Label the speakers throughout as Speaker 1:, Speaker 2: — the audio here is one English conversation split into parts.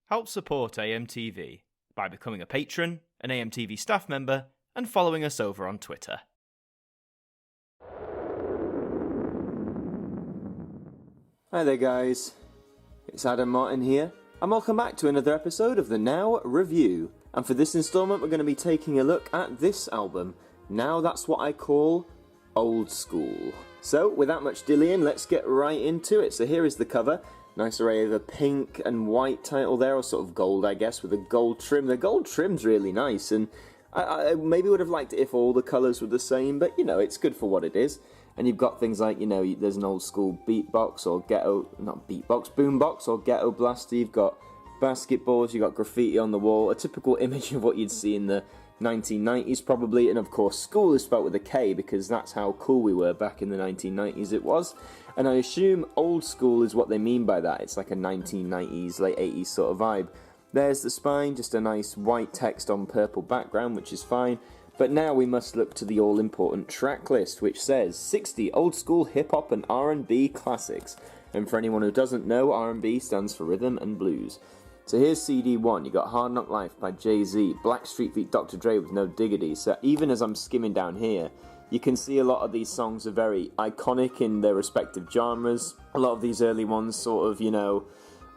Speaker 1: Help support AMTV by becoming a patron, an AMTV staff member, and following us over on Twitter.
Speaker 2: Hi there guys, it's Adam Martin here, and welcome back to another episode of the Now Review. And for this instalment we're going to be taking a look at this album. Now that's what I call Old School. So without much dillying, let's get right into it. So here is the cover. Nice array of a pink and white title there, or sort of gold I guess, with a gold trim. The gold trim's really nice, and I maybe would have liked it if all the colours were the same, but you know, it's good for what it is. And you've got things like, you know, there's an old school beatbox or boombox or ghetto blaster. You've got basketballs, you've got graffiti on the wall, a typical image of what you'd see in the 1990s probably, and of course Skool is spelt with a K because that's how cool we were back in the 1990s it was. And I assume Old School is what they mean by that. It's like a 1990s, late 80s sort of vibe. There's the spine, just a nice white text on purple background, which is fine. But now we must look to the all-important track list, which says 60 old school hip-hop and R&B classics. And for anyone who doesn't know, R&B stands for rhythm and blues. So here's CD 1, you got Hard Knock Life by Jay-Z, Blackstreet feat Dr. Dre with No Diggity. So even as I'm skimming down here, you can see a lot of these songs are very iconic in their respective genres. A lot of these early ones sort of, you know,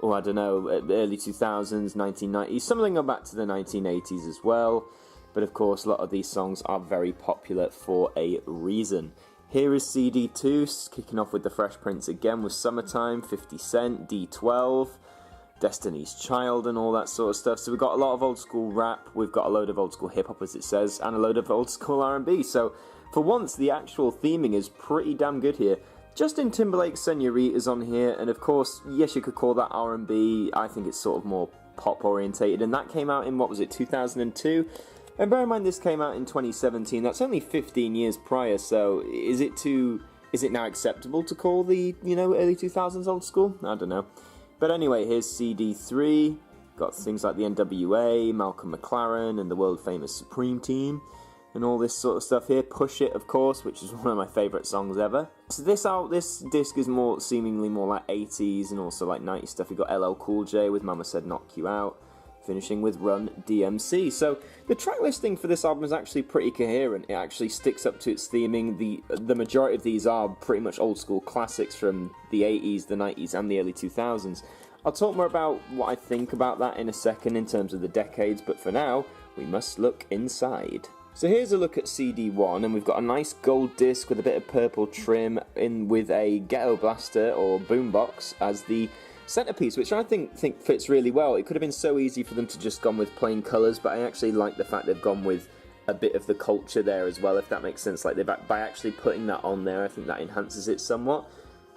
Speaker 2: early 2000s, 1990s. Some of them go back to the 1980s as well. But of course, a lot of these songs are very popular for a reason. Here is CD 2, kicking off with the Fresh Prince again with Summertime, 50 Cent, D12, Destiny's Child and all that sort of stuff. So we've got a lot of old school rap, we've got a load of old school hip hop as it says, and a load of old school R&B. So for once, the actual theming is pretty damn good here. Justin Timberlake's Senorita's on here, and of course, yes, you could call that R&B. I think it's sort of more pop orientated, and that came out in, 2002? And bear in mind this came out in 2017, that's only 15 years prior, so is it now acceptable to call the, early 2000s old school? I don't know. But anyway, here's CD 3, got things like the NWA, Malcolm McLaren, and the world-famous Supreme Team, and all this sort of stuff here. Push It, of course, which is one of my favourite songs ever. So this disc is seemingly more like 80s and also like 90s stuff. You've got LL Cool J with Mama Said Knock You Out, finishing with Run DMC. So the track listing for this album is actually pretty coherent. It actually sticks up to its theming. The majority of these are pretty much old school classics from the 80s, the 90s, and the early 2000s. I'll talk more about what I think about that in a second in terms of the decades, but for now, we must look inside. So here's a look at CD 1, and we've got a nice gold disc with a bit of purple trim in with a ghetto blaster or boombox as the centerpiece, which I think fits really well. It could have been so easy for them to just gone with plain colours, but I actually like the fact they've gone with a bit of the culture there as well, if that makes sense. Like by actually putting that on there, I think that enhances it somewhat.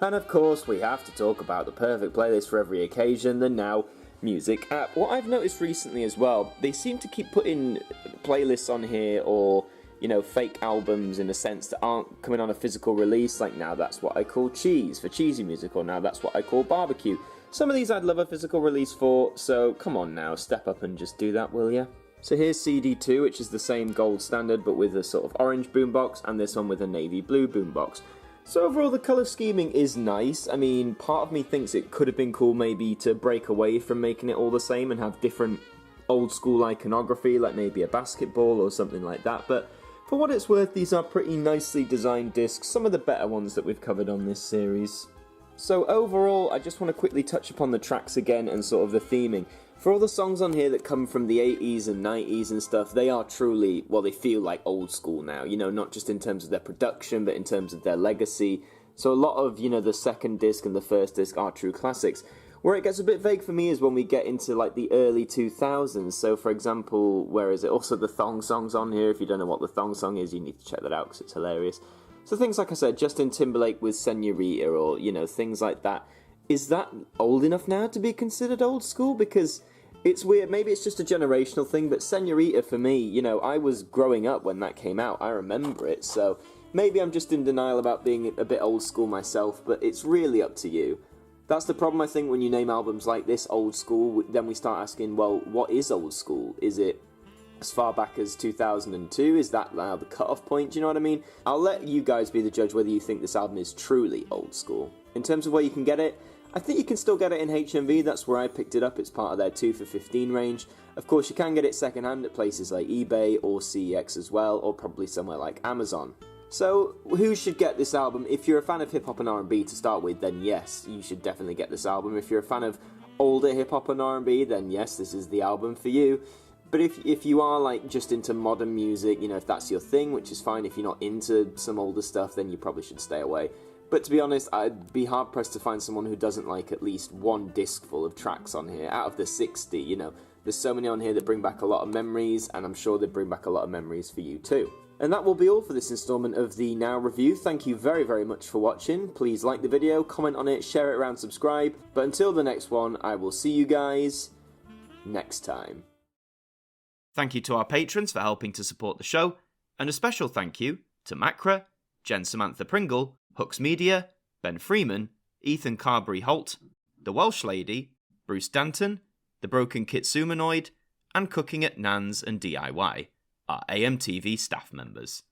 Speaker 2: And of course, we have to talk about the perfect playlist for every occasion, the Now Music app. What I've noticed recently as well, they seem to keep putting playlists on here, or fake albums in a sense that aren't coming on a physical release, like Now That's What I Call Cheese for cheesy music, or Now That's What I Call Barbecue. Some of these I'd love a physical release for, so come on now, step up and just do that, will ya? So here's CD 2, which is the same gold standard, but with a sort of orange boombox, and this one with a navy blue boombox. So overall, the colour scheming is nice. I mean, part of me thinks it could have been cool maybe to break away from making it all the same and have different old school iconography, like maybe a basketball or something like that, but for what it's worth, these are pretty nicely designed discs, some of the better ones that we've covered on this series. So overall, I just want to quickly touch upon the tracks again and sort of the theming. For all the songs on here that come from the 80s and 90s and stuff, they are truly, well, they feel like old school now, not just in terms of their production, but in terms of their legacy. So a lot of, the second disc and the first disc are true classics. Where it gets a bit vague for me is when we get into like the early 2000s. So for example, where is it? Also the thong songs on here. If you don't know what the thong song is, you need to check that out because it's hilarious. So things like I said, Justin Timberlake with Senorita, or, things like that. Is that old enough now to be considered old school? Because it's weird, maybe it's just a generational thing, but Senorita for me, I was growing up when that came out, I remember it, so maybe I'm just in denial about being a bit old school myself, but it's really up to you. That's the problem, I think, when you name albums like this old school, then we start asking, well, what is old school? Is it as far back as 2002? Is that now the cut-off point? Do you know what I mean? I'll let you guys be the judge whether you think this album is truly old school. In terms of where you can get it, I think you can still get it in HMV, that's where I picked it up, it's part of their 2 for $15 range. Of course, you can get it secondhand at places like eBay or CEX as well, or probably somewhere like Amazon. So, who should get this album? If you're a fan of hip-hop and R&B to start with, then yes, you should definitely get this album. If you're a fan of older hip-hop and R&B, then yes, this is the album for you. But if you are like just into modern music, you know, if that's your thing, which is fine. If you're not into some older stuff, then you probably should stay away. But to be honest, I'd be hard-pressed to find someone who doesn't like at least one disc full of tracks on here. Out of the 60, you know, there's so many on here that bring back a lot of memories, and I'm sure they bring back a lot of memories for you too. And that will be all for this installment of the Now Review. Thank you very, very much for watching. Please like the video, comment on it, share it around, subscribe. But until the next one, I will see you guys next time.
Speaker 1: Thank you to our patrons for helping to support the show, and a special thank you to Macra, Jen Samantha Pringle, Hooks Media, Ben Freeman, Ethan Carberry-Holt, The Welsh Lady, Bruce Danton, The Broken Kitsumanoid, and Cooking at Nans and DIY, our AMTV staff members.